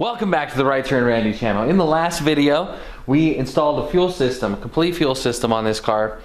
Welcome back to the Right Turn Randy channel. In the last video, we installed a fuel system, a complete fuel system on this car.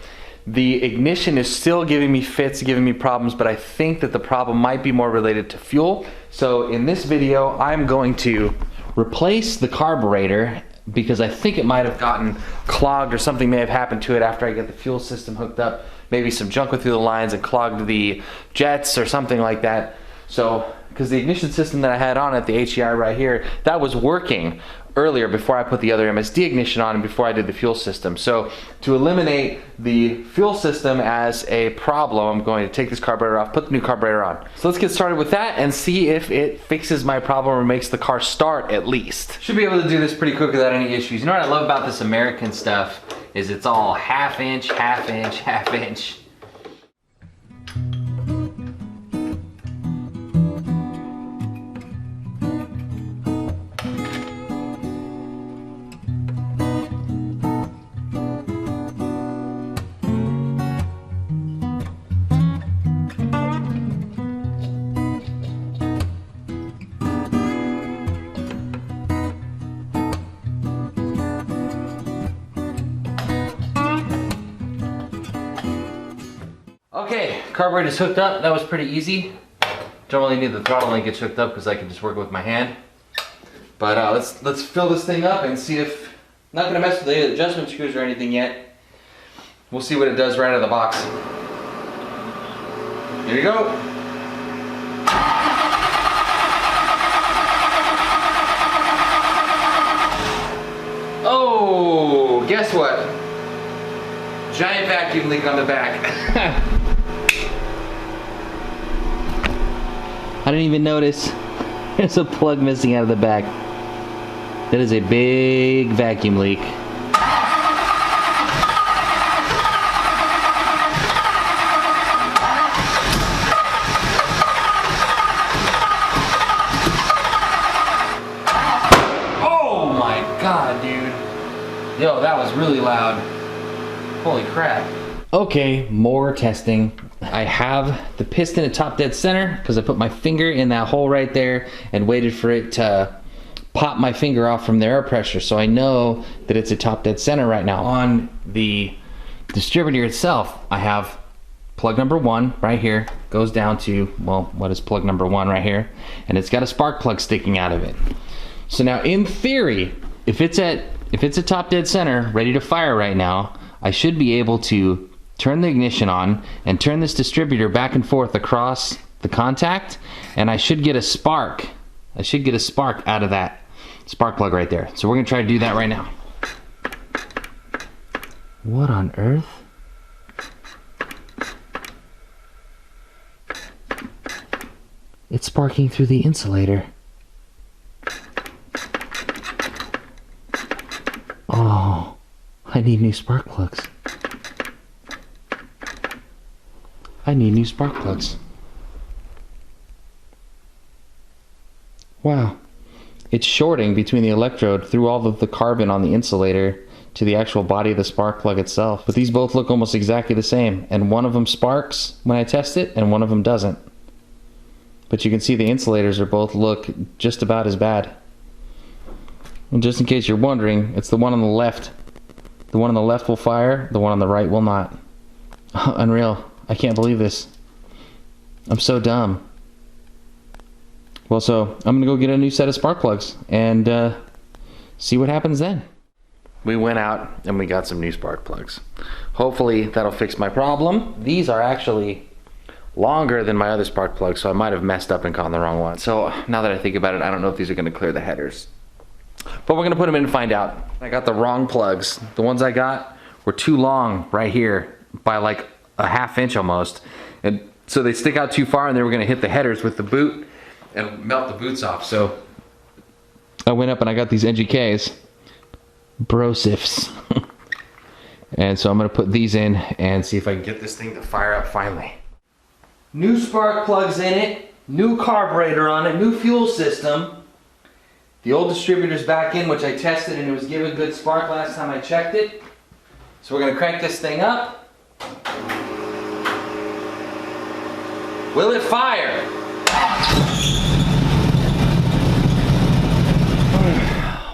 The ignition is still giving me fits, giving me problems, but I think that the problem might be more related to fuel. So in this video, I'm going to replace the carburetor because I think it might have gotten clogged or something may have happened to it after I get the fuel system hooked up. Maybe some junk went through the lines and clogged the jets or something like that. So, because the ignition system that I had on it, the HEI right here, that was working earlier before I put the other MSD ignition on and before I did the fuel system. So to eliminate the fuel system as a problem, I'm going to take this carburetor off, put the new carburetor on. So let's get started with that and see if it fixes my problem or makes the car start at least. Should be able to do this pretty quick without any issues. You know what I love about this American stuff is it's all half inch, half inch, half inch. Okay, carburetor's hooked up. That was pretty easy. Don't really need the throttle linkage hooked up because I can just work with my hand. But let's fill this thing up and see if, not gonna mess with the adjustment screws or anything yet. We'll see what it does right out of the box. Here you go. Oh, guess what? Giant vacuum leak on the back. I didn't even notice. There's a plug missing out of the back. That is a big vacuum leak. Oh my God, dude. Yo, that was really loud. Holy crap. Okay, more testing. I have the piston at top dead center because I put my finger in that hole right there and waited for it to pop my finger off from the air pressure, so I know that it's at top dead center right now. On the distributor itself, I have plug number 1 right here, goes down to, well, what is plug number 1 right here, and it's got a spark plug sticking out of it. So now in theory, if it's at top dead center, ready to fire right now, I should be able to turn the ignition on and turn this distributor back and forth across the contact, and I should get a spark. I should get a spark out of that spark plug right there. So we're gonna try to do that right now. What on earth? It's sparking through the insulator. Oh, I need new spark plugs. I need new spark plugs. Wow. It's shorting between the electrode through all of the carbon on the insulator to the actual body of the spark plug itself. But these both look almost exactly the same, and one of them sparks when I test it and one of them doesn't. But you can see the insulators are both look just about as bad. And just in case you're wondering, it's the one on the left. The one on the left will fire, the one on the right will not. Unreal. I can't believe this. I'm so dumb. Well, so I'm gonna go get a new set of spark plugs and see what happens then. We went out and we got some new spark plugs. Hopefully that'll fix my problem. These are actually longer than my other spark plugs, so I might have messed up and gotten the wrong one. So now that I think about it, I don't know if these are gonna clear the headers. But we're gonna put them in and find out. I got the wrong plugs. The ones I got were too long right here by like a half inch almost, and so they stick out too far and they were going to hit the headers with the boot and melt the boots off. So I went up and I got these NGKs, Brosifs. And so I'm going to put these in and see if I can get this thing to fire up finally. New spark plugs in it, new carburetor on it, new fuel system. The old distributor's back in, which I tested and it was giving good spark last time I checked it. So we're going to crank this thing up. Will it fire?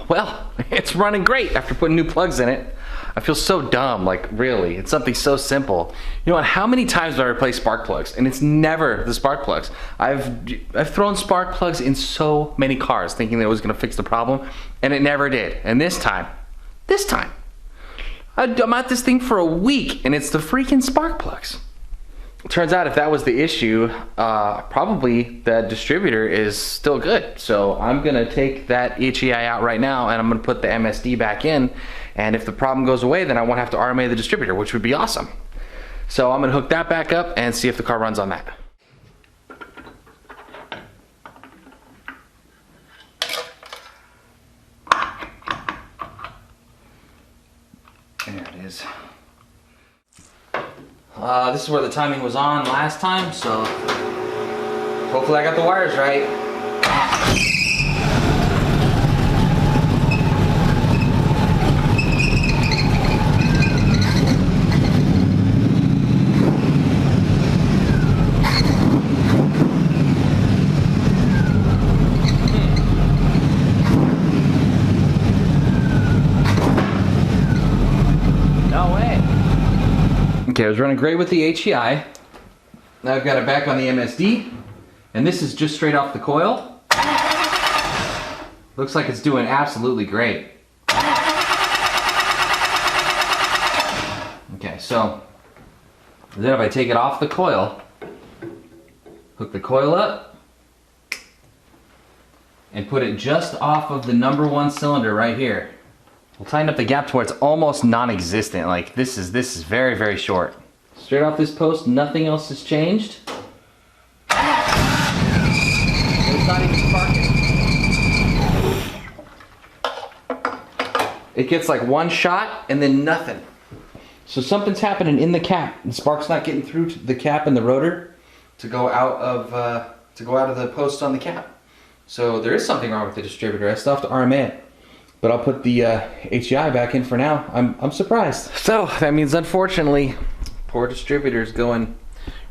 well, it's running great after putting new plugs in it. I feel so dumb, like really, it's something so simple. You know what, how many times have I replaced spark plugs? And it's never the spark plugs. I've thrown spark plugs in so many cars thinking that it was gonna fix the problem, and it never did. And this time, I'm at this thing for a week and it's the freaking spark plugs. Turns out if that was the issue, probably the distributor is still good. So I'm gonna take that HEI out right now and I'm gonna put the MSD back in. And if the problem goes away, then I won't have to RMA the distributor, which would be awesome. So I'm gonna hook that back up and see if the car runs on that. There it is. This is where the timing was on last time, so hopefully I got the wires right. Okay, I was running great with the HEI. Now I've got it back on the MSD, and this is just straight off the coil. Looks like it's doing absolutely great. Okay, so then if I take it off the coil, hook the coil up, and put it just off of the #1 cylinder right here. We'll tighten up the gap to where it's almost non-existent. Like this is very, very short. Straight off this post, nothing else has changed. It's not even sparking. It gets like one shot and then nothing. So something's happening in the cap. The spark's not getting through to the cap and the rotor to go out of the post on the cap. So there is something wrong with the distributor. I still have to RMA it. But I'll put the HEI back in for now. I'm surprised. So that means, unfortunately, poor distributor's going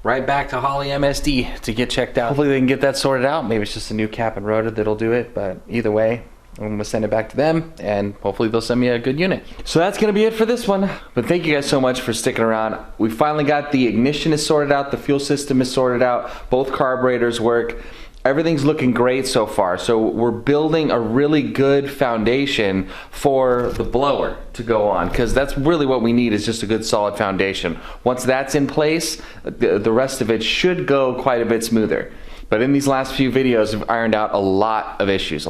right back to Holly MSD to get checked out. Hopefully they can get that sorted out. Maybe it's just a new cap and rotor that'll do it. But either way, I'm gonna send it back to them and hopefully they'll send me a good unit. So that's gonna be it for this one. But thank you guys so much for sticking around. We finally got the ignition is sorted out, the fuel system is sorted out, both carburetors work. Everything's looking great so far. So we're building a really good foundation for the blower to go on, because that's really what we need, is just a good solid foundation. Once that's in place, the rest of it should go quite a bit smoother. But in these last few videos, I've ironed out a lot of issues.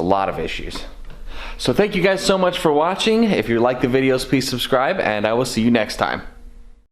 So thank you guys so much for watching. If you like the videos, please subscribe, and I will see you next time.